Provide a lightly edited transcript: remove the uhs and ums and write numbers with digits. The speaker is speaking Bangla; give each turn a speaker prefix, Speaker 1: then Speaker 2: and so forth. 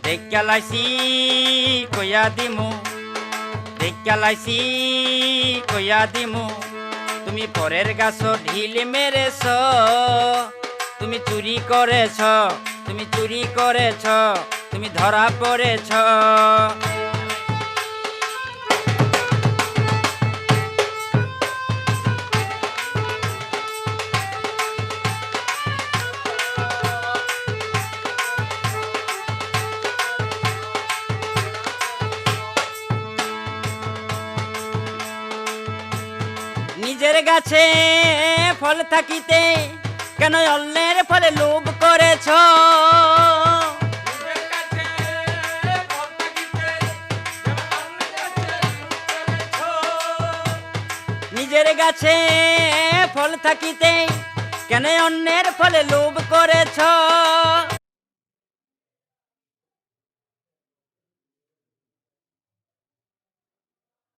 Speaker 1: দেখালাইছি কইয়া দিমু, দেখালাইছি কইয়া দিমু, তুমি পরের গাছ ঢিল মেরেছ, তুমি চুরি করেছ, তুমি চুরি করেছ, তুমি ধরা পড়েছ। নিজের গাছে ফল থাকিতে কেন অন্যের ফলে লোভ করেছ? নিজের গাছে ফল থাকিতে কেন অন্যের ফলে লোভ করেছ?